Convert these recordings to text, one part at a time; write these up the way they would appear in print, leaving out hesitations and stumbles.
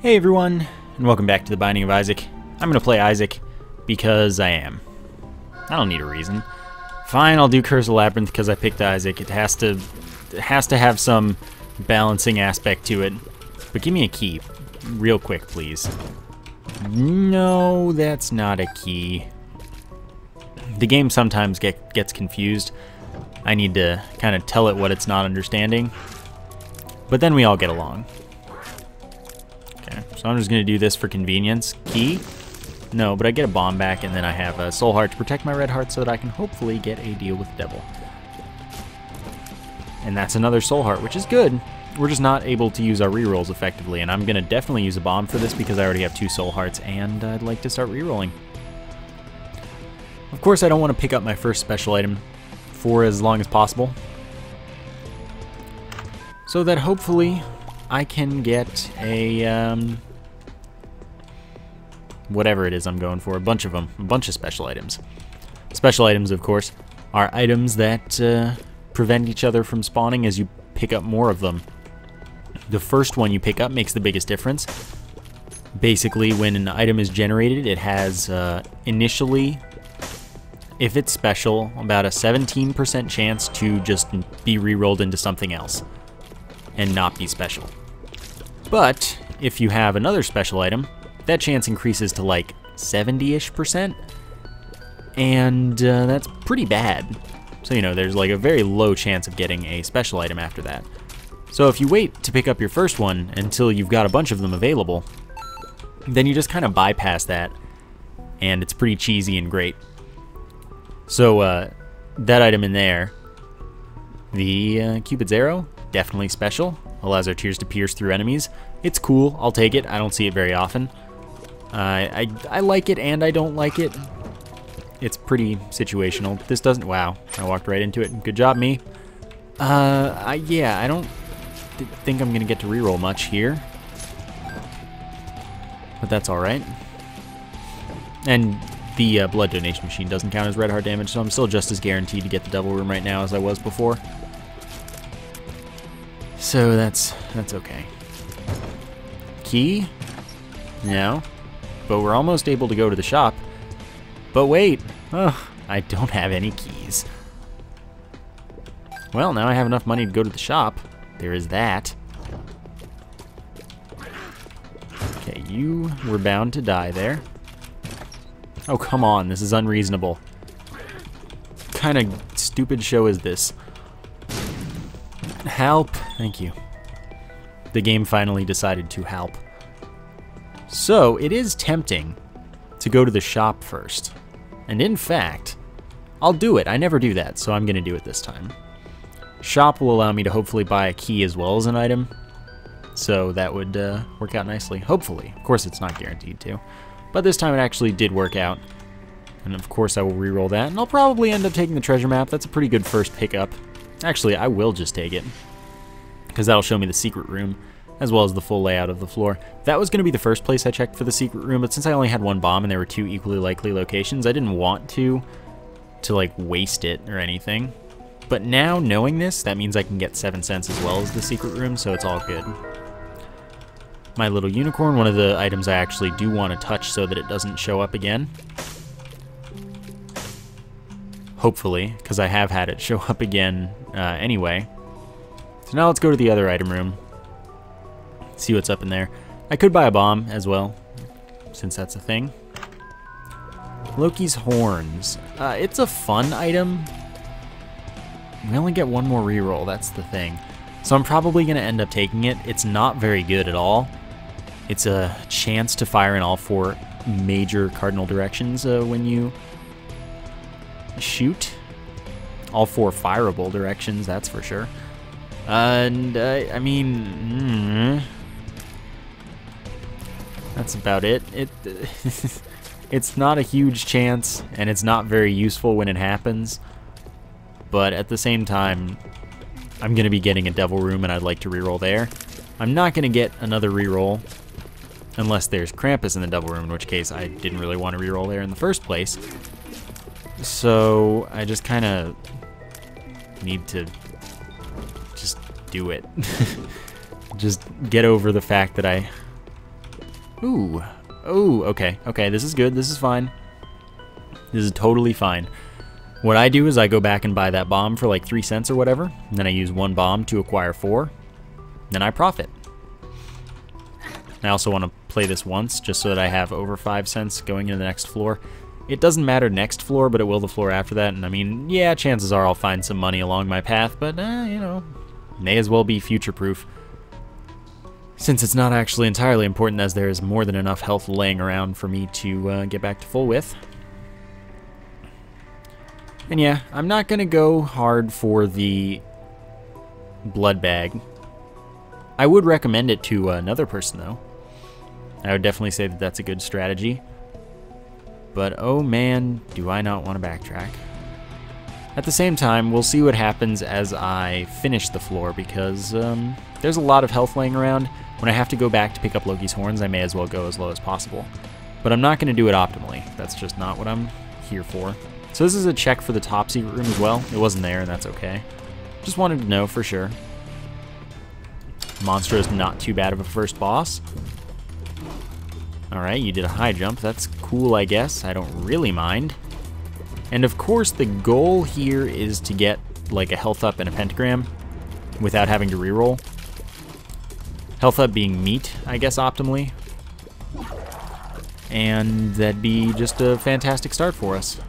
Hey everyone, and welcome back to The Binding of Isaac. I'm going to play Isaac because I am. I don't need a reason. Fine, I'll do Curse of Labyrinth because I picked Isaac. It has to have some balancing aspect to it. But give me a key, real quick, please. No, that's not a key. The game sometimes gets confused. I need to kind of tell it what it's not understanding. But then we all get along. Okay, so I'm just going to do this for convenience. Key? No, but I get a bomb back, and then I have a soul heart to protect my red heart so that I can hopefully get a deal with the devil. And that's another soul heart, which is good. We're just not able to use our rerolls effectively, and I'm going to definitely use a bomb for this because I already have 2 soul hearts, and I'd like to start rerolling. Of course, I don't want to pick up my first special item for as long as possible, so that hopefully I can get a, whatever it is I'm going for, a bunch of them, a bunch of special items. Special items, of course, are items that prevent each other from spawning as you pick up more of them. The first one you pick up makes the biggest difference. Basically, when an item is generated, it has initially, if it's special, about a 17% chance to just be re-rolled into something else and not be special. But if you have another special item, that chance increases to like 70-ish%, and that's pretty bad. So, you know, there's like a very low chance of getting a special item after that. So if you wait to pick up your first one until you've got a bunch of them available, then you just kind of bypass that, and it's pretty cheesy and great. So that item in there, the Cupid's arrow, definitely special. Allows our tears to pierce through enemies. It's cool. I'll take it. I don't see it very often. I like it and I don't like it. It's pretty situational. This doesn't... Wow. I walked right into it. Good job, me. Yeah, I don't think I'm going to get to reroll much here. But that's alright. And the blood donation machine doesn't count as red heart damage, so I'm still just as guaranteed to get the double room right now as I was before. So that's okay. Key? No. But we're almost able to go to the shop. But wait! Oh, I don't have any keys. Well, now I have enough money to go to the shop. There is that. Okay, you were bound to die there. Oh, come on, this is unreasonable. What kind of stupid show is this? Help. Thank you. The game finally decided to help. So, it is tempting to go to the shop first. And in fact, I'll do it. I never do that, so I'm going to do it this time. Shop will allow me to hopefully buy a key as well as an item. So that would work out nicely. Hopefully. Of course, it's not guaranteed to. But this time it actually did work out. And of course I will re-roll that. And I'll probably end up taking the treasure map. That's a pretty good first pickup. Actually, I will just take it, because that'll show me the secret room, as well as the full layout of the floor. That was going to be the first place I checked for the secret room, but since I only had 1 bomb and there were 2 equally likely locations, I didn't want to like waste it or anything. But now, knowing this, that means I can get 7 cents as well as the secret room, so it's all good. My little unicorn, one of the items I actually do want to touch so that it doesn't show up again. Hopefully, because I have had it show up again anyway. So now let's go to the other item room. See what's up in there. I could buy a bomb as well, since that's a thing. Loki's horns. It's a fun item. We only get 1 more reroll, that's the thing. So I'm probably going to end up taking it. It's not very good at all. It's a chance to fire in all 4 major cardinal directions when you shoot. All 4 fireable directions, that's for sure. And, I mean... that's about it. It's not a huge chance, and it's not very useful when it happens. But at the same time, I'm going to be getting a devil room, and I'd like to reroll there. I'm not going to get another reroll unless there's Krampus in the devil room, in which case I didn't really want to reroll there in the first place. So I just kind of need to just do it. Just get over the fact that I Ooh. Ooh, okay. Okay, this is good. This is fine. This is totally fine. What I do is I go back and buy that bomb for like 3 cents or whatever. And then I use 1 bomb to acquire 4. Then I profit. I also want to play this once just so that I have over 5 cents going into the next floor. It doesn't matter next floor, but it will the floor after that. And I mean, yeah, chances are I'll find some money along my path, but, you know, may as well be future-proof. Since it's not actually entirely important, as there is more than enough health laying around for me to get back to full with. And yeah, I'm not going to go hard for the blood bag. I would recommend it to another person, though. I would definitely say that that's a good strategy. But oh man, do I not want to backtrack. At the same time, we'll see what happens as I finish the floor, because there's a lot of health laying around. When I have to go back to pick up Loki's horns, I may as well go as low as possible. But I'm not going to do it optimally. That's just not what I'm here for. So this is a check for the top secret room as well. It wasn't there, and that's okay. Just wanted to know for sure. Monstro is not too bad of a first boss. Alright, you did a high jump. That's cool, I guess. I don't really mind. And of course, the goal here is to get like a health up and a pentagram without having to reroll. Health up being meat, I guess, optimally. And that'd be just a fantastic start for us.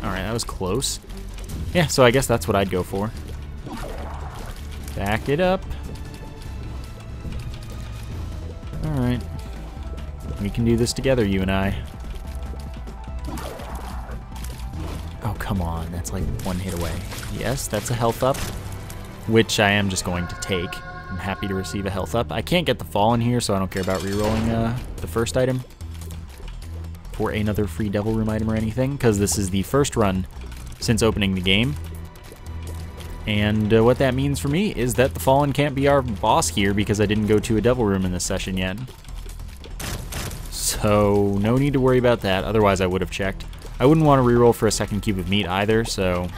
Alright, that was close. Yeah, so I guess that's what I'd go for. Back it up. Alright. We can do this together, you and I. Oh, come on. That's like 1 hit away. Yes, that's a health up, which I am just going to take. I'm happy to receive a health up. I can't get the fall in here, so I don't care about rerolling the first item for another free Devil Room item or anything, because this is the first run since opening the game. And what that means for me is that the Fallen can't be our boss here because I didn't go to a Devil Room in this session yet. So no need to worry about that, otherwise I would have checked. I wouldn't want to reroll for a second cube of meat either, so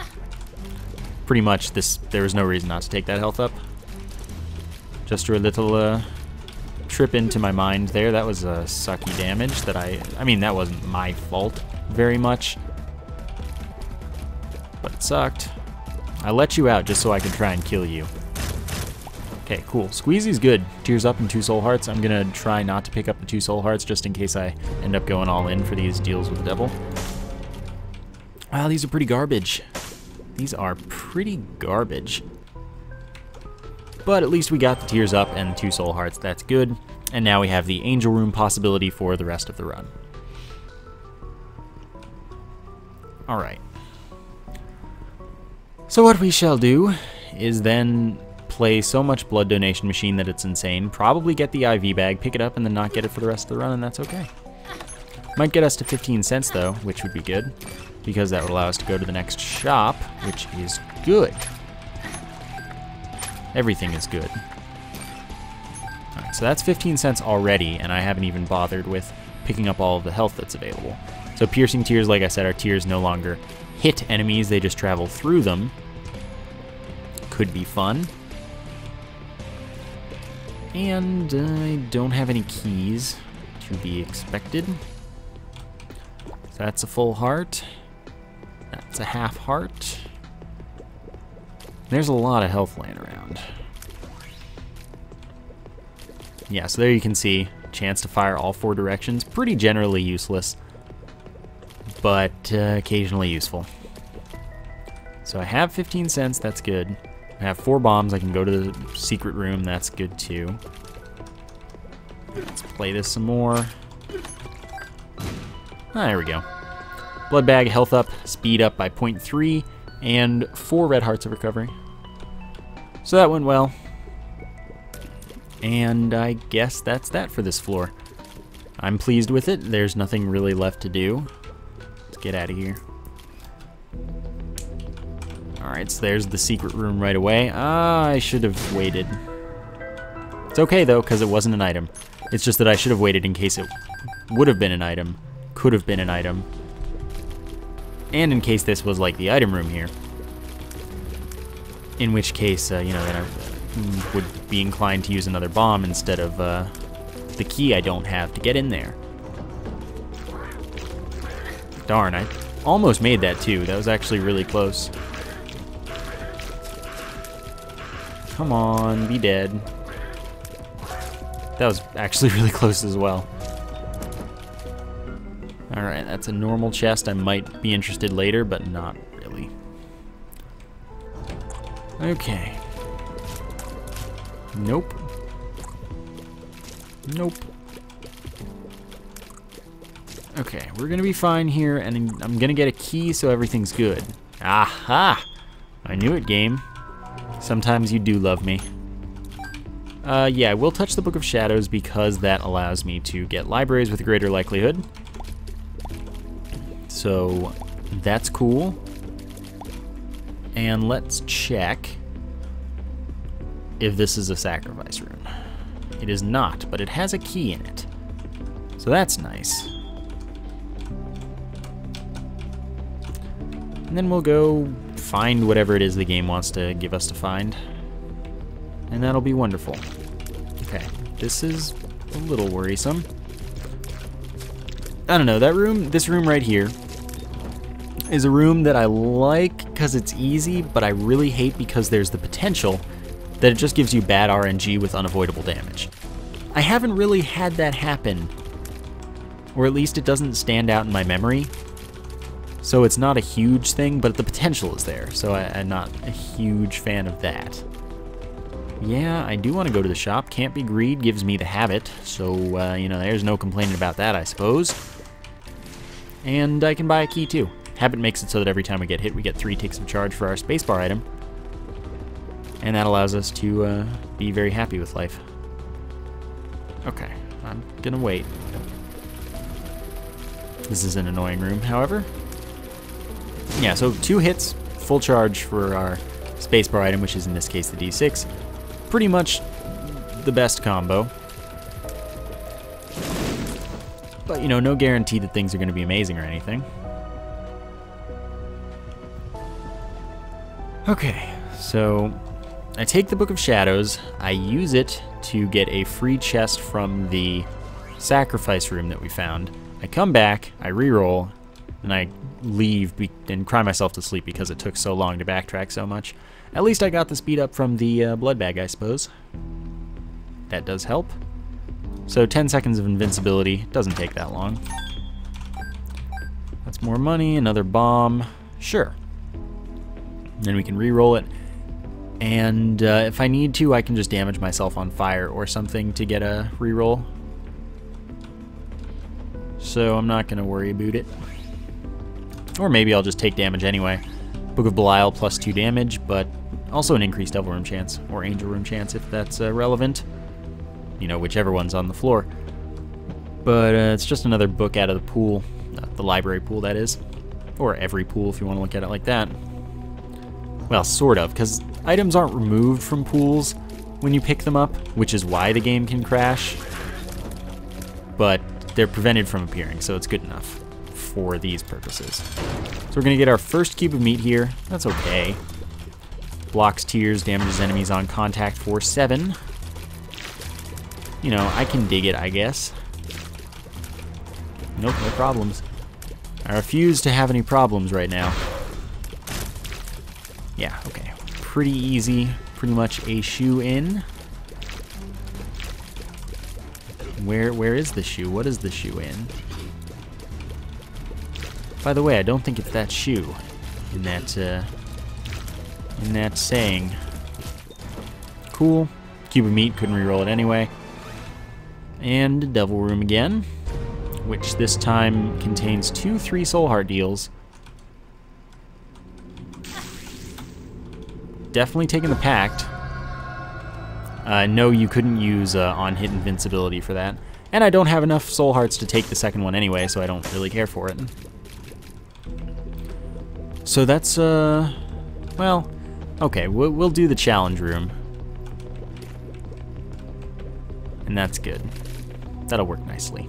pretty much there was no reason not to take that health up. Just a little trip into my mind there. That was a sucky damage that I mean, that wasn't my fault very much, but it sucked. I let you out just so I could try and kill you. Okay, cool. Squeezy's good. Tears up and 2 soul hearts. I'm gonna try not to pick up the 2 soul hearts just in case I end up going all in for these deals with the devil. Wow, these are pretty garbage. These are pretty garbage. But at least we got the tears up and 2 soul hearts. That's good. And now we have the angel room possibility for the rest of the run. Alright. So what we shall do is then play so much blood donation machine that it's insane, probably get the IV bag, pick it up, and then not get it for the rest of the run, and that's okay. Might get us to 15 cents though, which would be good, because that would allow us to go to the next shop, which is good. Everything is good. Alright, so that's 15 cents already, and I haven't even bothered with picking up all of the health that's available. So piercing tears, like I said, our tears no longer hit enemies, they just travel through them. Could be fun. And I don't have any keys to be expected. So that's a full heart. That's a half heart. There's a lot of health laying around. Yeah, so there you can see, chance to fire all 4 directions. Pretty generally useless, but occasionally useful. So I have 15 cents, that's good. I have 4 bombs, I can go to the secret room, that's good too. Let's play this some more. Ah, there we go. Blood bag, health up, speed up by 0.3, and 4 red hearts of recovery. So that went well. And I guess that's that for this floor. I'm pleased with it, there's nothing really left to do. Let's get out of here. Alright, so there's the secret room right away. I should have waited. It's okay though, because it wasn't an item. It's just that I should have waited in case it would have been an item, could have been an item, and in case this was like the item room here. In which case, you know, then would be inclined to use another bomb instead of the key I don't have to get in there. Darn, I almost made that too. That was actually really close. Come on, be dead. That was actually really close as well. Alright, that's a normal chest. I might be interested later, but not really. Okay. Nope. Nope. Okay, we're gonna be fine here, and I'm gonna get a key so everything's good. Aha! I knew it, game. Sometimes you do love me. Yeah, I will touch the Book of Shadows because that allows me to get libraries with greater likelihood. So, that's cool. And let's check if this is a sacrifice room. It is not, but it has a key in it. So that's nice. And then we'll go find whatever it is the game wants to give us to find. And that'll be wonderful. Okay, this is a little worrisome. I don't know, this room right here is a room that I like because it's easy, but I really hate because there's the potential that it just gives you bad RNG with unavoidable damage. I haven't really had that happen, or at least it doesn't stand out in my memory. So it's not a huge thing, but the potential is there, so I'm not a huge fan of that. Yeah, I do want to go to the shop. Can't Be Greed gives me the habit, so, you know, there's no complaining about that, I suppose. And I can buy a key, too. Habit makes it so that every time we get hit, we get 3 ticks of charge for our spacebar item. And that allows us to be very happy with life. Okay, I'm gonna wait. This is an annoying room, however. Yeah, so 2 hits, full charge for our spacebar item, which is in this case the D6. Pretty much the best combo. But, you know, no guarantee that things are going to be amazing or anything. Okay, so I take the Book of Shadows, I use it to get a free chest from the sacrifice room that we found. I come back, I reroll, and I leave and cry myself to sleep because it took so long to backtrack so much. At least I got the speed up from the blood bag, I suppose. That does help. So 10 seconds of invincibility, doesn't take that long. That's more money, another bomb, sure. Then we can re-roll it. And if I need to, I can just damage myself on fire or something to get a re-roll. So I'm not going to worry about it. Or maybe I'll just take damage anyway. Book of Belial plus 2 damage, but also an increased Devil Room chance, or Angel Room chance if that's relevant. You know, whichever one's on the floor. But it's just another book out of the pool, the library pool, that is. Or every pool, if you want to look at it like that. Well, sort of, because items aren't removed from pools when you pick them up, which is why the game can crash. But they're prevented from appearing, so it's good enough for these purposes. So we're going to get our first cube of meat here. That's okay. Blocks tears, damages enemies on contact for 7. You know, I can dig it, I guess. Nope, no problems. I refuse to have any problems right now. Yeah, okay. Pretty easy. Pretty much a shoe in. Where is the shoe? What is the shoe in? By the way, I don't think it's that shoe in that saying. Cool. Cube of meat, couldn't reroll it anyway. And Devil Room again, which this time contains 2 3 soul heart deals. Definitely taking the Pact. No, you couldn't use on-hit invincibility for that. And I don't have enough soul hearts to take the second one anyway, so I don't really care for it. So that's, well, okay, we'll do the challenge room. And that's good. That'll work nicely.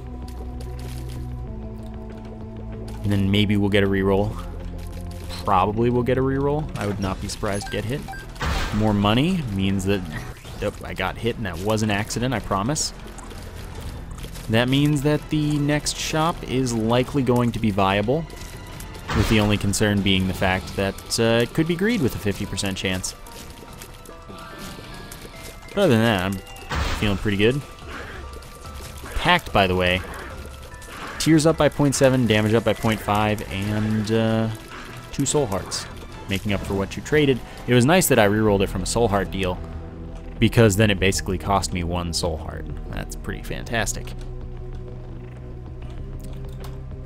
And then maybe we'll get a reroll. Probably we'll get a reroll. I would not be surprised to get hit. More money means that Nope, I got hit, and that was an accident, I promise. That means that the next shop is likely going to be viable, with the only concern being the fact that it could be greed with a 50% chance. But other than that, I'm feeling pretty good. PACT, by the way. Tears up by 0.7, damage up by 0.5, and 2 soul hearts, making up for what you traded. It was nice that I rerolled it from a soul heart deal, because then it basically cost me 1 soul heart. That's pretty fantastic.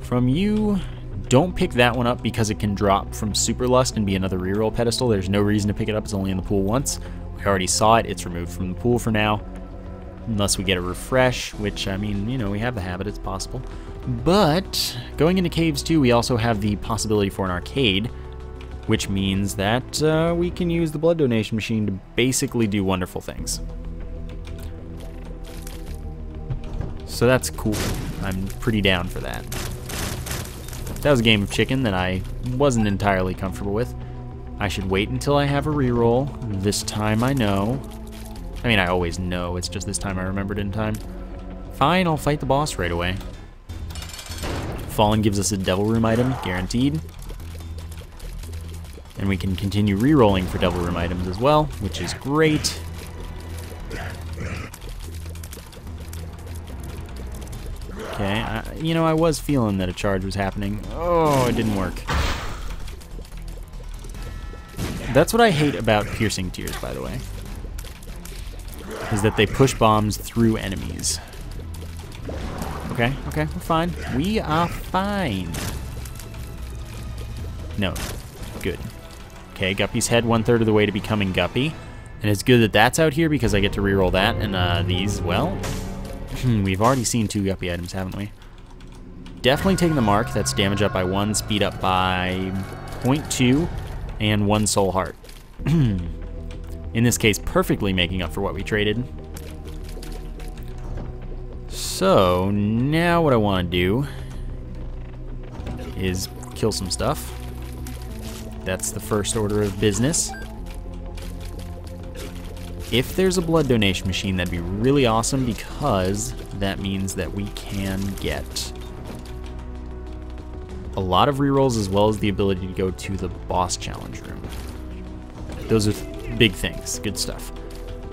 From you, don't pick that one up because it can drop from Super Lust and be another reroll pedestal. There's no reason to pick it up, it's only in the pool once. We already saw it, it's removed from the pool for now. Unless we get a refresh, which, I mean, you know, we have the habit, it's possible. But, going into Caves 2, we also have the possibility for an arcade, which means that we can use the blood donation machine to basically do wonderful things. So that's cool. I'm pretty down for that. That was a game of chicken that I wasn't entirely comfortable with. I should wait until I have a reroll. This time I know. I mean, I always know, it's just this time I remembered in time. Fine, I'll fight the boss right away. Fallen gives us a Devil Room item, guaranteed. And we can continue re-rolling for Devil Room items as well, which is great. Okay, you know, I was feeling that a charge was happening. Oh, it didn't work. That's what I hate about Piercing Tears, by the way, is that they push bombs through enemies. Okay, we're fine. We are fine. No, good. Okay, Guppy's head 1/3 of the way to becoming Guppy. And it's good that that's out here because I get to reroll that. And these, well, we've already seen 2 Guppy items, haven't we? Definitely taking the mark. That's damage up by 1, speed up by 0.2, and 1 soul heart. In this case, perfectly making up for what we traded. So, now what I want to do is kill some stuff. That's the first order of business. If there's a blood donation machine, that'd be really awesome because that means that we can get a lot of rerolls as well as the ability to go to the boss challenge room. Those are big things, good stuff.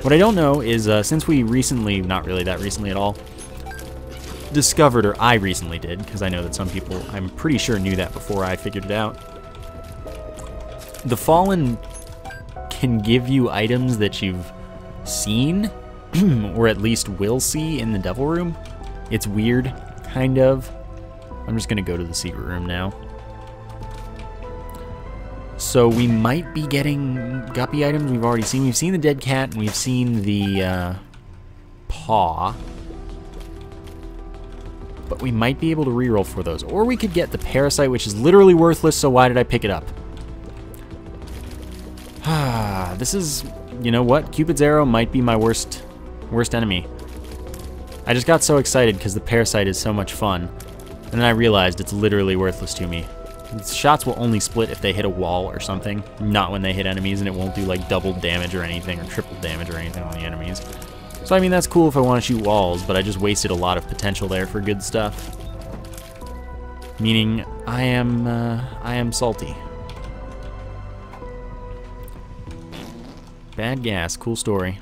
What I don't know is since we recently, not really that recently at all, discovered, or I recently did, because I know that some people, I'm pretty sure, knew that before I figured it out. The Fallen can give you items that you've seen, or at least will see in the Devil Room. It's weird, kind of. I'm just gonna go to the secret room now. So we might be getting Guppy items we've already seen. We've seen the dead cat, and we've seen the paw. But we might be able to reroll for those. Or we could get the Parasite, which is literally worthless, so why did I pick it up? This is, you know what? Cupid's arrow might be my worst enemy. I just got so excited because the Parasite is so much fun. And then I realized it's literally worthless to me. Its shots will only split if they hit a wall or something, not when they hit enemies, and it won't do like double damage or anything, or triple damage or anything on the enemies. So I mean, that's cool if I want to shoot walls, but I just wasted a lot of potential there for good stuff. Meaning, I am salty. Bad gas, cool story.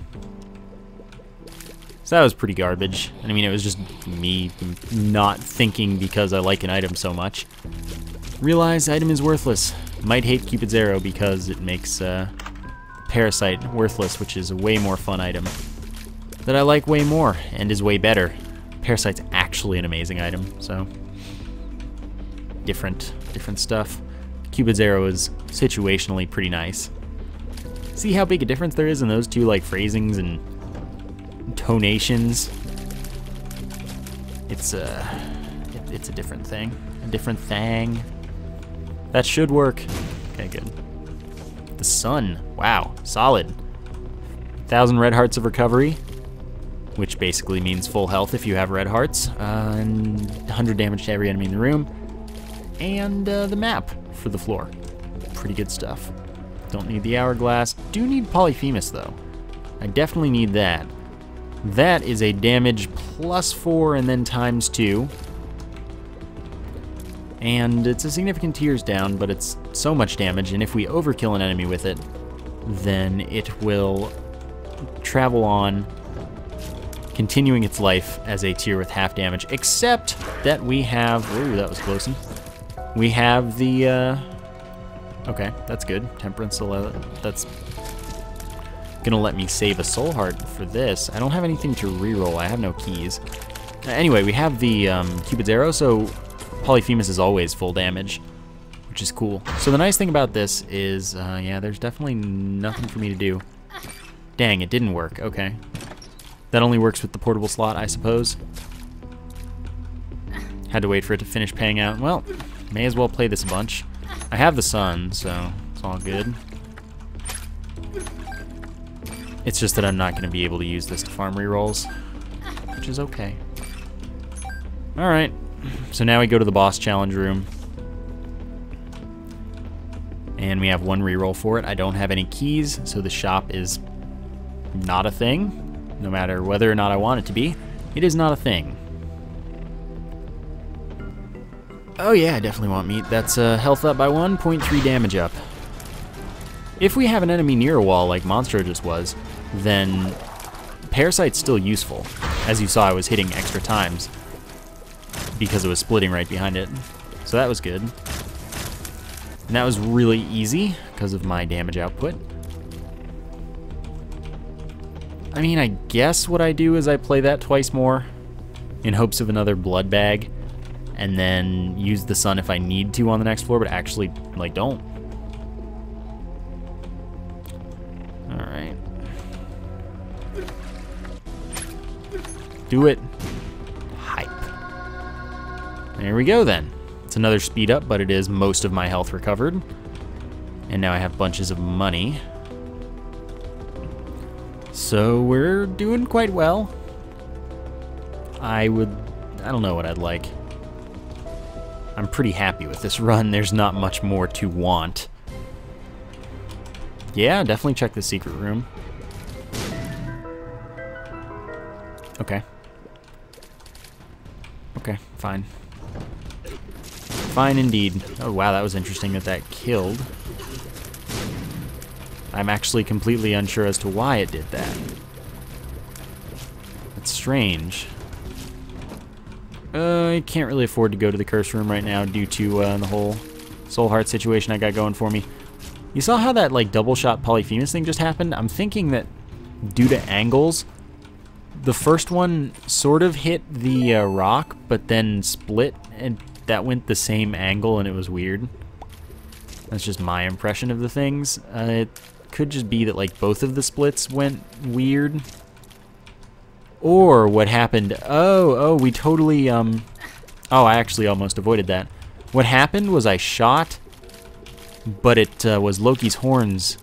So that was pretty garbage. I mean, it was just me not thinking because I like an item so much. Realize item is worthless. Might hate Cupid's arrow because it makes Parasite worthless, which is a way more fun item that I like way more and is way better. Parasite's actually an amazing item, so different stuff. Cupid's arrow is situationally pretty nice. See how big a difference there is in those two, like, phrasings and tonations? It's a different thing. A different thing. That should work. Okay, good. The sun. Wow, solid. 1,000 red hearts of recovery, which basically means full health if you have red hearts, and 100 damage to every enemy in the room, and the map for the floor. Pretty good stuff. Don't need the hourglass. Do need Polyphemus, though. I definitely need that. That is a damage +4 and then ×2. And it's a significant tiers down, but it's so much damage, and if we overkill an enemy with it, then it will travel on, continuing its life as a tier with half damage, except that we have... Ooh, that was close. We have the... Okay, that's good. Temperance, that's gonna let me save a soul heart for this. I don't have anything to reroll. I have no keys. Anyway, we have the Cupid's arrow, so Polyphemus is always full damage, which is cool. So the nice thing about this is, yeah, there's definitely nothing for me to do. Dang, it didn't work. Okay. That only works with the portable slot, I suppose. Had to wait for it to finish paying out. Well, may as well play this a bunch. I have the sun, so it's all good. It's just that I'm not going to be able to use this to farm rerolls, which is okay. Alright, so now we go to the boss challenge room. And we have one reroll for it. I don't have any keys, so the shop is not a thing. No matter whether or not I want it to be, it is not a thing. Oh yeah, I definitely want meat. That's health up by 1, 0.3 damage up. If we have an enemy near a wall like Monstro just was, then Parasite's still useful. As you saw, I was hitting extra times because it was splitting right behind it. So that was good. And that was really easy because of my damage output. I mean, I guess what I do is I play that twice more in hopes of another blood bag, and then use the sun if I need to on the next floor, but actually, like, don't. Alright. Do it. Hype. There we go then. It's another speed up, but it is most of my health recovered. And now I have bunches of money. So we're doing quite well. I don't know what I'd like. I'm pretty happy with this run. There's not much more to want. Yeah, definitely check the secret room. Okay. Okay, fine. Fine indeed. Oh wow, that was interesting that that killed. I'm actually completely unsure as to why it did that. That's strange. I can't really afford to go to the curse room right now due to the whole soul heart situation I got going for me. You saw how that like double shot Polyphemus thing just happened? I'm thinking that due to angles, the first one sort of hit the rock, but then split, and that went the same angle, and it was weird. That's just my impression of the things. It could just be that like both of the splits went weird. Or what happened, we totally, oh, I actually almost avoided that. What happened was I shot, but it was Loki's horns,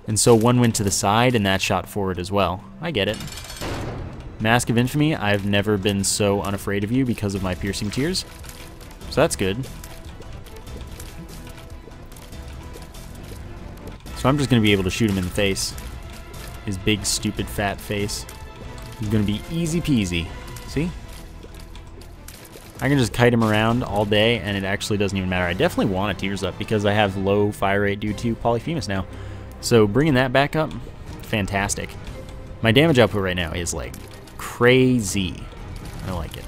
and so one went to the side and that shot forward as well. I get it. Mask of Infamy, I've never been so unafraid of you because of my piercing tears, so that's good. So I'm just going to be able to shoot him in the face. His big, stupid, fat face. It's going to be easy peasy. See? I can just kite him around all day, and it actually doesn't even matter. I definitely want a tears up because I have low fire rate due to Polyphemus now. So bringing that back up, fantastic. My damage output right now is like crazy. I like it.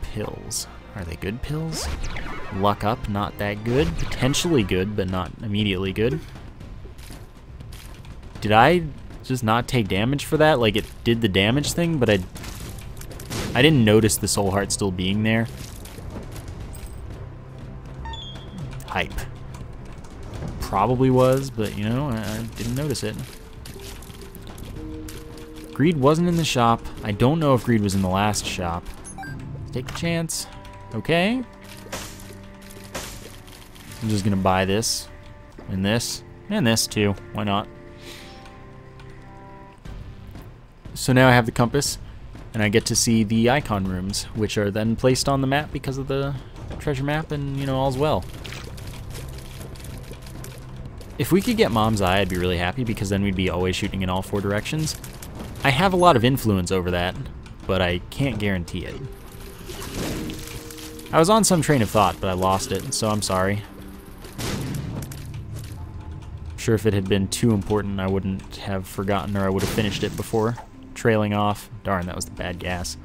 Pills. Are they good pills? Luck up, not that good. Potentially good, but not immediately good. Did I just not take damage for that? Like, it did the damage thing, but I didn't notice the soul heart still being there. Hype. Probably was, but, you know, I didn't notice it. Greed wasn't in the shop. I don't know if Greed was in the last shop. Take the chance. Okay. I'm just gonna buy this, and this too. Why not? So now I have the compass, and I get to see the icon rooms, which are then placed on the map because of the treasure map, and, you know, all's well. If we could get Mom's Eye, I'd be really happy, because then we'd be always shooting in all 4 directions. I have a lot of influence over that, but I can't guarantee it. I was on some train of thought, but I lost it, so I'm sorry. I'm sure if it had been too important, I wouldn't have forgotten, or I would have finished it before trailing off. Darn, that was the bad gas.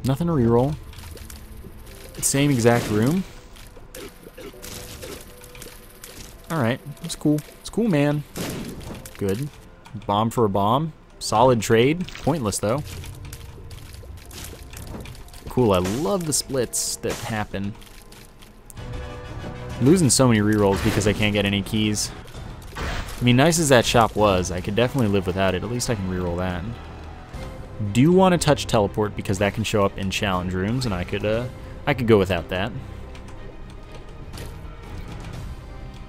Nothing to reroll. Same exact room. Alright, it's cool. It's cool, man. Good. Bomb for a bomb. Solid trade. Pointless, though. Cool, I love the splits that happen. I'm losing so many rerolls because I can't get any keys. I mean, nice as that shop was, I could definitely live without it. At least I can reroll that. Do want to touch teleport because that can show up in challenge rooms, and I could go without that.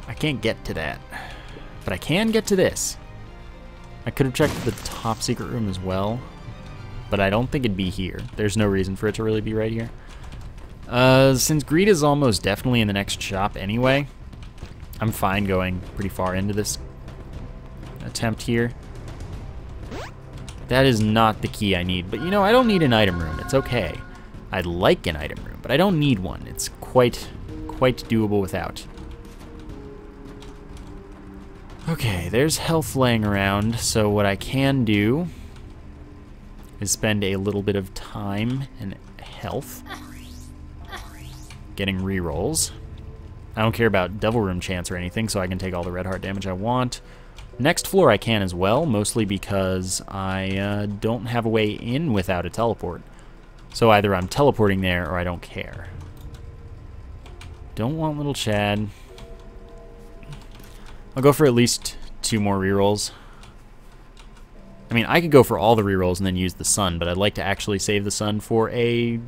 I can't get to that, but I can get to this. I could have checked the top secret room as well, but I don't think it'd be here. There's no reason for it to really be right here. Since greed is almost definitely in the next shop anyway, I'm fine going pretty far into this attempt here. That is not the key I need, but you know, I don't need an item room. It's okay. I'd like an item room, but I don't need one. It's quite doable without. Okay, there's health laying around, so what I can do is spend a little bit of time and health getting rerolls. I don't care about Devil Room chance or anything, so I can take all the red heart damage I want. Next floor I can as well, mostly because I don't have a way in without a teleport. So either I'm teleporting there or I don't care. Don't want little Chad. I'll go for at least 2 more rerolls. I mean, I could go for all the rerolls and then use the sun, but I'd like to actually save the sun for a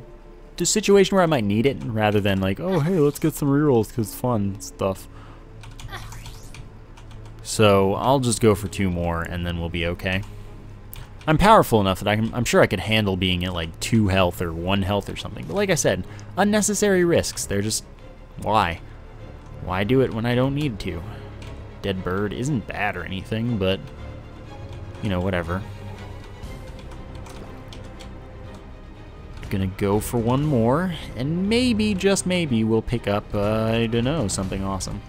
situation where I might need it, rather than like, oh hey, let's get some rerolls because it's fun stuff. So I'll just go for 2 more and then we'll be okay. I'm powerful enough that I'm sure I could handle being at like 2 health or 1 health or something. But like I said, unnecessary risks. They're just, why? Why do it when I don't need to? Dead bird isn't bad or anything, but you know, whatever. Gonna go for 1 more, and maybe, just maybe, we'll pick up, I don't know, something awesome.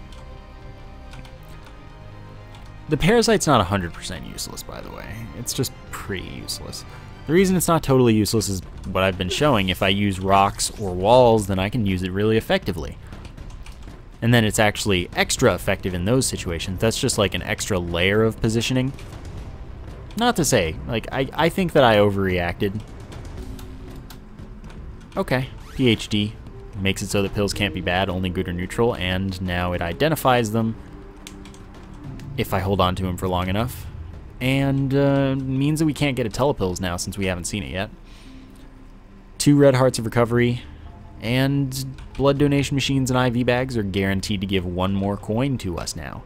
The Parasite's not 100% useless, by the way. It's just pretty useless. The reason it's not totally useless is what I've been showing. If I use rocks or walls, then I can use it really effectively. And then it's actually extra effective in those situations. That's just like an extra layer of positioning. Not to say, like, I think that I overreacted. Okay, PhD makes it so that pills can't be bad, only good or neutral, and now it identifies them if I hold on to them for long enough, and means that we can't get a telepills now since we haven't seen it yet. 2 red hearts of recovery, and blood donation machines and IV bags are guaranteed to give 1 more coin to us now.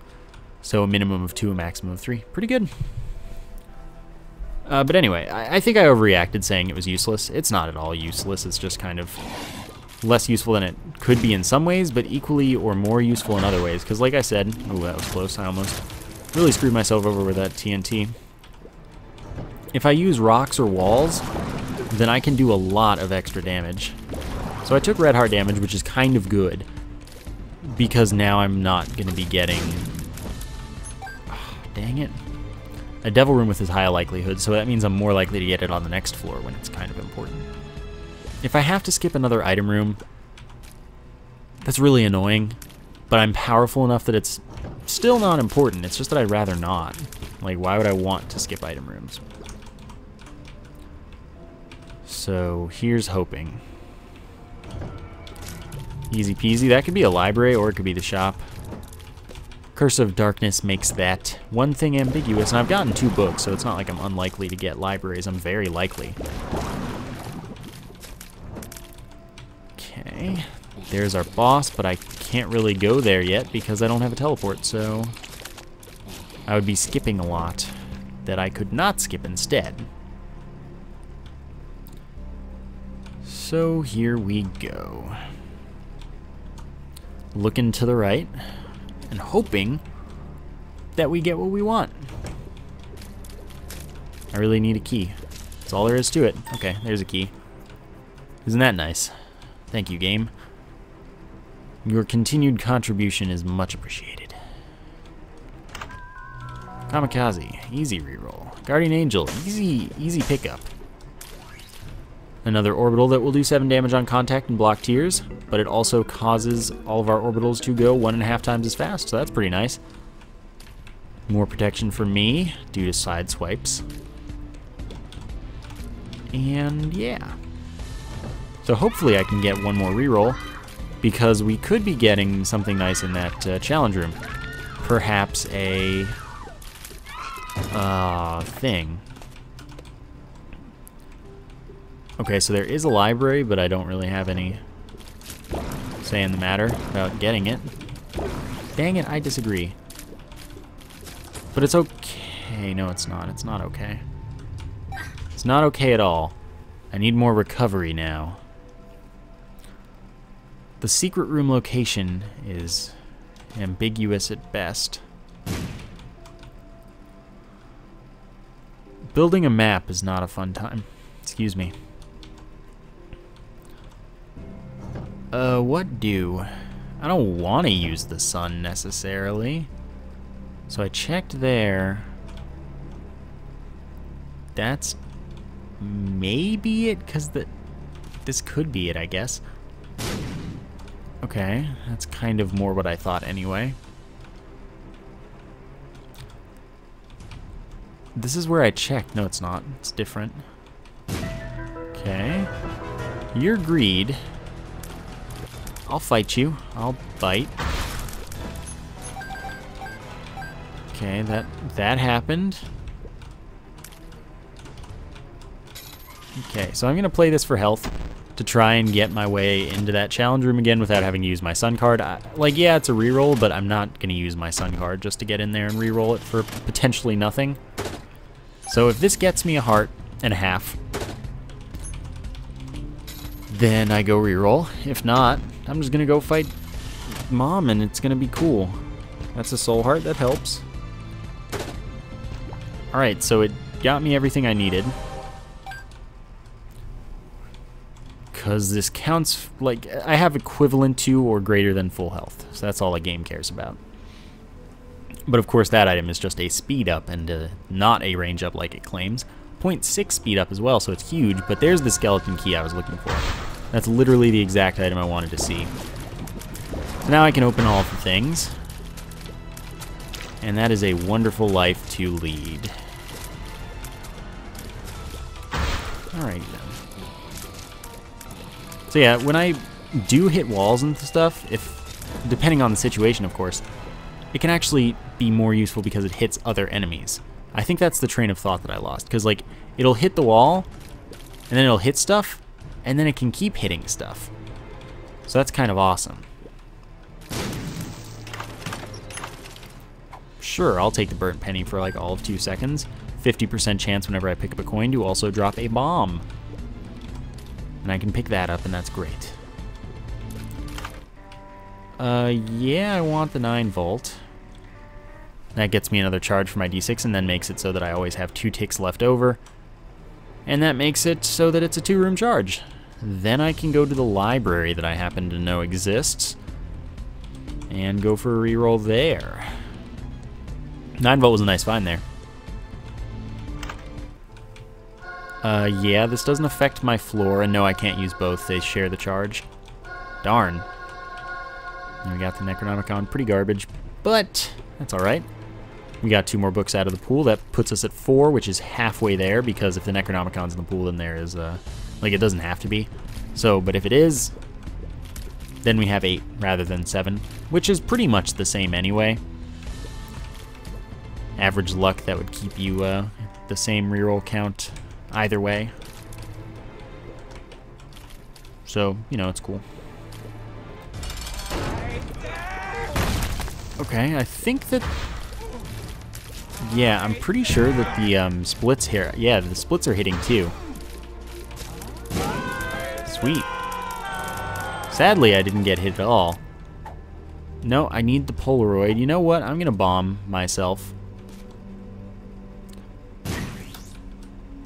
So a minimum of 2, a maximum of 3. Pretty good. But anyway, I think I overreacted saying it was useless. It's not at all useless. It's just kind of less useful than it could be in some ways, but equally or more useful in other ways. Because like I said, ooh, that was close. I almost really screwed myself over with that TNT. If I use rocks or walls, then I can do a lot of extra damage. So I took red heart damage, which is kind of good, because now I'm not going to be getting... Oh, dang it. A devil room with as high a likelihood, so that means I'm more likely to get it on the next floor when it's kind of important. If I have to skip another item room, that's really annoying, but I'm powerful enough that it's still not important. It's just that I'd rather not. Like, why would I want to skip item rooms? So here's hoping. Easy peasy. That could be a library or it could be the shop. Curse of Darkness makes that one thing ambiguous, and I've gotten 2 books, so it's not like I'm unlikely to get libraries. I'm very likely. Okay, there's our boss, but I can't really go there yet because I don't have a teleport, so I would be skipping a lot that I could not skip instead. So here we go. Looking to the right. and hoping that we get what we want. I really need a key. That's all there is to it. Okay, there's a key. Isn't that nice? Thank you, game. Your continued contribution is much appreciated. Kamikaze, easy reroll. Guardian Angel, easy pickup. Another orbital that will do 7 damage on contact and block tiers, but it also causes all of our orbitals to go 1.5 times as fast, so that's pretty nice. More protection for me due to side swipes. And yeah. So hopefully I can get one more reroll, because we could be getting something nice in that challenge room. Perhaps a thing. Okay, so there is a library, but I don't really have any say in the matter about getting it. Dang it, I disagree. But it's okay. No, it's not. It's not okay. It's not okay at all. I need more recovery now. The secret room location is ambiguous at best. Building a map is not a fun time. Excuse me. What do? I don't want to use the sun necessarily. So I checked there. That's maybe it, because this could be it, I guess. Okay, that's kind of more what I thought anyway. This is where I checked. No, it's not. It's different. Okay. Your greed. I'll fight you. I'll bite. Okay, that happened. Okay, so I'm gonna play this for health to try and get my way into that challenge room again without having to use my sun card. Like, yeah, it's a reroll, but I'm not gonna use my sun card just to get in there and reroll it for potentially nothing. So if this gets me a heart and a half, then I go reroll. If not, I'm just gonna go fight Mom and it's gonna be cool. That's a soul heart, that helps. Alright, so it got me everything I needed. Because this counts, like, I have equivalent to or greater than full health. So that's all the game cares about. But of course that item is just a speed up and not a range up like it claims. 0.6 speed up as well, so it's huge, but there's the skeleton key I was looking for. That's literally the exact item I wanted to see. So now I can open all of the things. And that is a wonderful life to lead. Alright then. So yeah, when I do hit walls and stuff, depending on the situation of course, it can actually be more useful because it hits other enemies. I think that's the train of thought that I lost, because like, it'll hit the wall, and then it'll hit stuff, and then it can keep hitting stuff. So that's kind of awesome. Sure, I'll take the burnt penny for like all of 2 seconds. 50% chance whenever I pick up a coin to also drop a bomb. And I can pick that up, and that's great. Yeah, I want the 9 volt. That gets me another charge for my D6 and then makes it so that I always have 2 ticks left over. And that makes it so that it's a 2-room charge. Then I can go to the library that I happen to know exists and go for a reroll there. 9 volt was a nice find there. Yeah, this doesn't affect my floor, and no, I can't use both. They share the charge. Darn. And we got the Necronomicon, pretty garbage, but that's alright. We got 2 more books out of the pool. That puts us at 4, which is halfway there, because if the Necronomicon's in the pool, then there is, like, it doesn't have to be. So, but if it is, then we have 8 rather than 7, which is pretty much the same anyway. Average luck, that would keep you the same reroll count either way. So, you know, it's cool. Okay, I think that... Yeah, I'm pretty sure that the splits here... Yeah, the splits are hitting too. Sweet. Sadly, I didn't get hit at all. No, I need the Polaroid. You know what? I'm gonna bomb myself.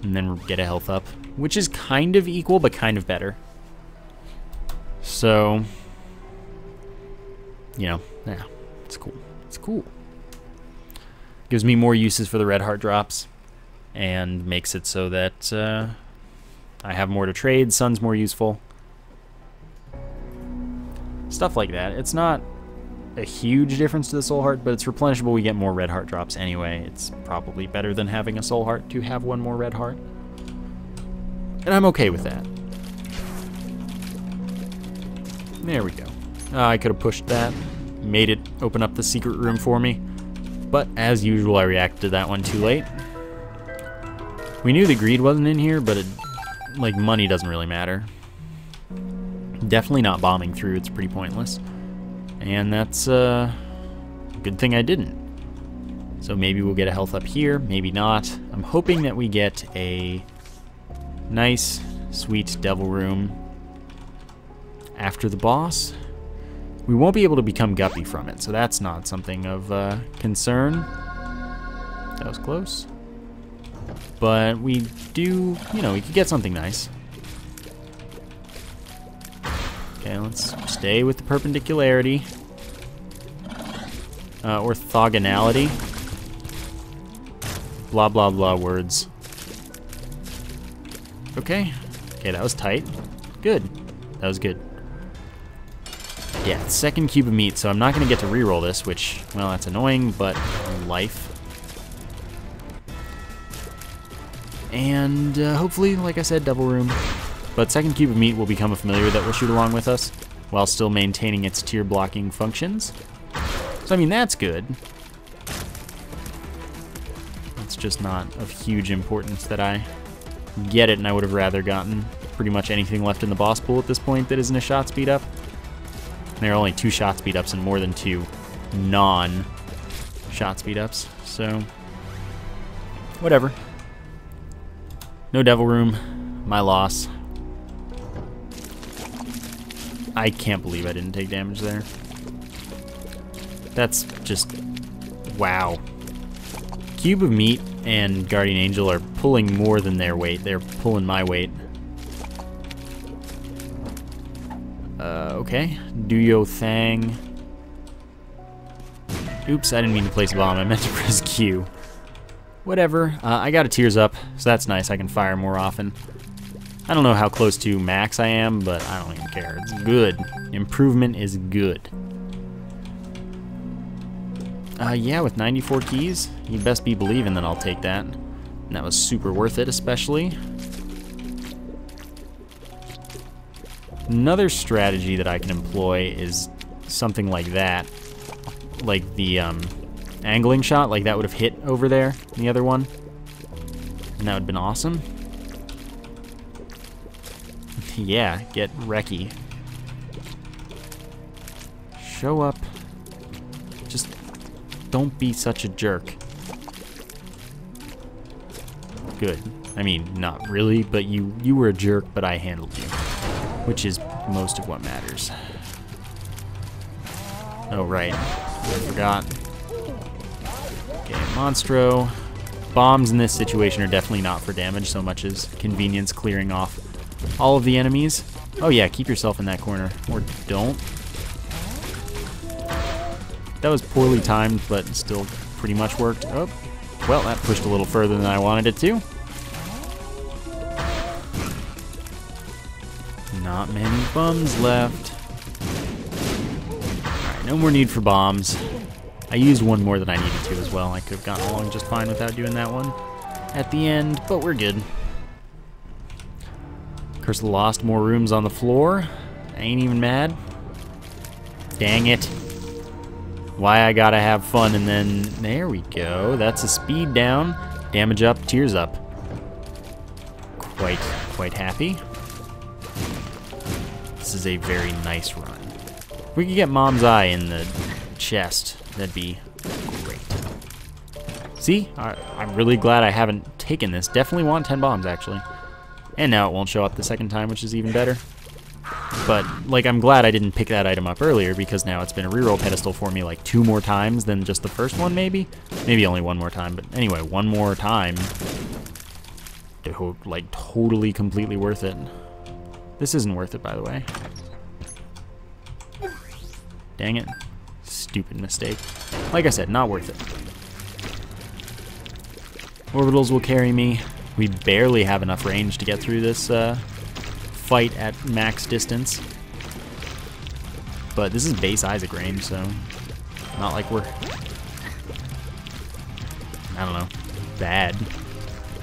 And then get a health up, which is kind of equal, but kind of better. So, you know, yeah, it's cool. It's cool. Gives me more uses for the red heart drops, and makes it so that I have more to trade. Sun's more useful. Stuff like that. It's not a huge difference to the soul heart, but it's replenishable. We get more red heart drops anyway. It's probably better than having a soul heart to have one more red heart. And I'm okay with that. There we go. I could have pushed that, made it open up the secret room for me, but as usual, I reacted to that one too late. We knew the greed wasn't in here, but like, money doesn't really matter. Definitely not bombing through. It's pretty pointless. And that's a good thing I didn't. So maybe we'll get a health up here, maybe not. I'm hoping that we get a nice, sweet devil room after the boss. We won't be able to become Guppy from it, so that's not something of concern. That was close. But we do, you know, we could get something nice. Okay, let's stay with the perpendicularity. Orthogonality. Blah, blah, blah words. Okay. Okay, that was tight. Good. That was good. Yeah, second cube of meat, so I'm not going to get to reroll this, which, well, that's annoying, but life. And hopefully, like I said, double room. But second cube of meat will become a familiar that will shoot along with us, while still maintaining its tier blocking functions. So, I mean, that's good. It's just not of huge importance that I get it, and I would have rather gotten pretty much anything left in the boss pool at this point that isn't a shot speed up. There are only 2 shot speed ups and more than 2 non-shot speed ups, so whatever. No devil room, my loss. I can't believe I didn't take damage there. That's just, wow. Cube of Meat and Guardian Angel are pulling more than their weight. They're pulling my weight. Okay. Do yo thang. Oops, I didn't mean to place a bomb. I meant to press Q. Whatever. I got a Tears Up, so that's nice. I can fire more often. I don't know how close to max I am, but I don't even care. It's good. Improvement is good. Yeah, with 94 keys, you best be believing that I'll take that. And that was super worth it, especially. Another strategy that I can employ is something like that. Like the angling shot, like that would have hit over there in the other one. And that would have been awesome. Yeah, get wrecky. Show up. Just don't be such a jerk. Good. I mean, not really, but you were a jerk, but I handled you. Which is most of what matters. Oh, right. I forgot. Okay, Monstro. Bombs in this situation are definitely not for damage so much as convenience clearing off all of the enemies. Oh yeah, keep yourself in that corner. Or don't. That was poorly timed, but still pretty much worked. Oh, well, that pushed a little further than I wanted it to. Not many bums left. Alright, no more need for bombs. I used one more than I needed to as well. I could have gotten along just fine without doing that one at the end, but we're good. Curse of the Lost, more rooms on the floor. I ain't even mad. Dang it. Why I gotta have fun, and then there we go. That's a speed down, damage up, tears up. Quite happy. This is a very nice run. If we could get Mom's Eye in the chest, that'd be great. See, I'm really glad I haven't taken this. Definitely want 10 bombs, actually. And now it won't show up the second time, which is even better. But, like, I'm glad I didn't pick that item up earlier, because now it's been a reroll pedestal for me, like, 2 more times than just the first one, maybe? Maybe only 1 more time, but anyway, 1 more time. Like, totally, completely worth it. This isn't worth it, by the way. Dang it. Stupid mistake. Like I said, not worth it. Orbitals will carry me. We barely have enough range to get through this fight at max distance. But this is base Isaac range, so not like we're, I don't know, bad.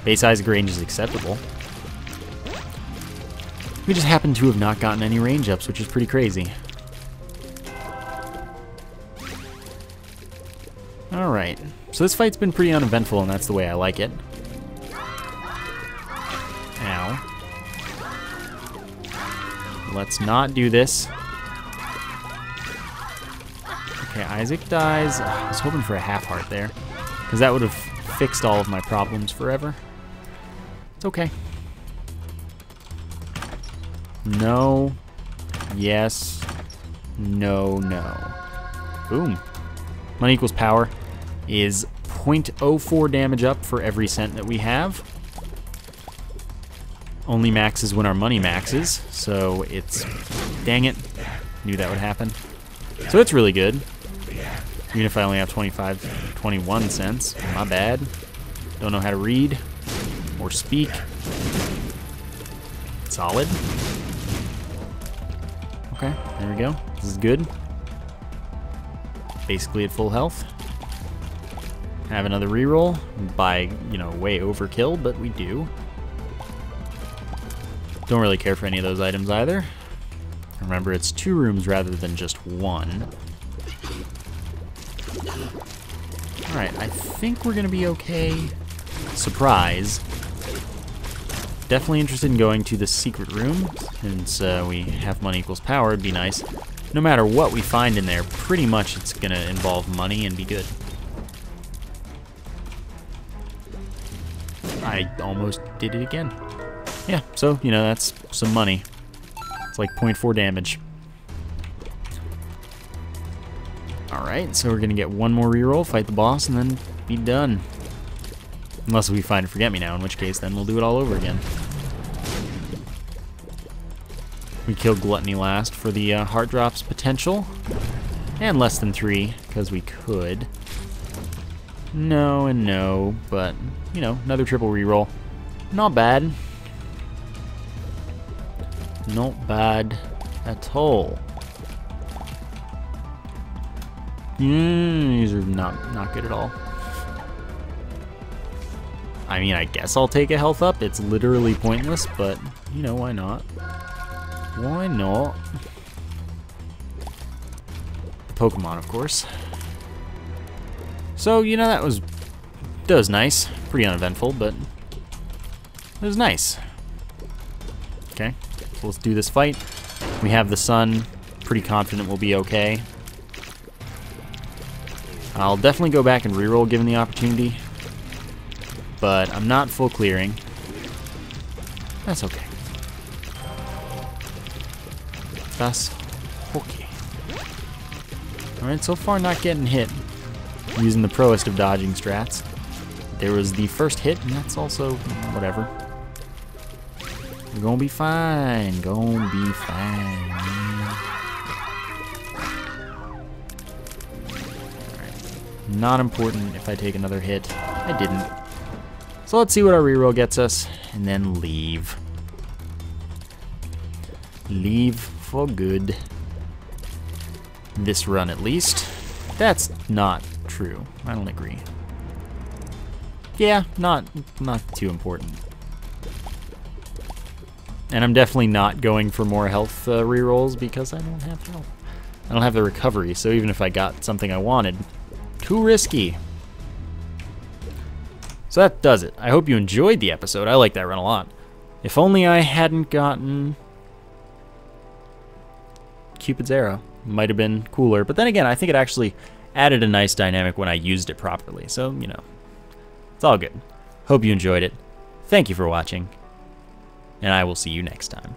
Base Isaac range is acceptable. We just happen to have not gotten any range ups, which is pretty crazy. Alright, so this fight's been pretty uneventful, and that's the way I like it. Ow. Let's not do this. Okay, Isaac dies. I was hoping for a half heart there, because that would have fixed all of my problems forever. It's okay. No. Yes. No, no. Boom. Money equals power is 0.04 damage up for every cent that we have. Only maxes when our money maxes, so it's... Dang it. Knew that would happen. So it's really good. Even if I only have 21 cents. My bad. Don't know how to read or speak. Solid. Okay, there we go. This is good. Basically at full health. Have another reroll by, you know, way overkill, but we do. Don't really care for any of those items either. Remember, it's 2 rooms rather than just 1. Alright, I think we're gonna be okay. Surprise. Definitely interested in going to the secret room, since we have money equals power. It'd be nice. No matter what we find in there, pretty much it's gonna involve money and be good. I almost did it again. Yeah, so, you know, that's some money. It's like 0.4 damage. Alright, so we're gonna get 1 more reroll, fight the boss, and then be done. Unless we find a Forget-Me-Now, in which case then we'll do it all over again. We killed Gluttony last for the heart drops potential. And less than 3, because we could. No and no, but, you know, another triple reroll. Not bad. Not bad at all. These are not good at all. I mean, I guess I'll take a health up. It's literally pointless, but, you know, why not? Why not? Pokemon, of course. So, you know, that was nice. Pretty uneventful, but it was nice. Okay, so let's do this fight. We have the sun. Pretty confident we'll be okay. I'll definitely go back and reroll given the opportunity, but I'm not full clearing. That's okay. That's okay. Alright, so far not getting hit. Using the proest of dodging strats. There was the first hit, and that's also whatever. We're gonna be fine. Gonna be fine. Alright. Not important if I take another hit. I didn't. So let's see what our reroll gets us, and then leave. Leave for good. This run, at least. That's not true. I don't agree. Yeah, not too important. And I'm definitely not going for more health rerolls because I don't have health. I don't have the recovery, so even if I got something I wanted, too risky. So that does it. I hope you enjoyed the episode. I like that run a lot. If only I hadn't gotten Cupid's arrow. Might have been cooler, but then again, I think it actually added a nice dynamic when I used it properly, so, you know, it's all good. Hope you enjoyed it. Thank you for watching, and I will see you next time.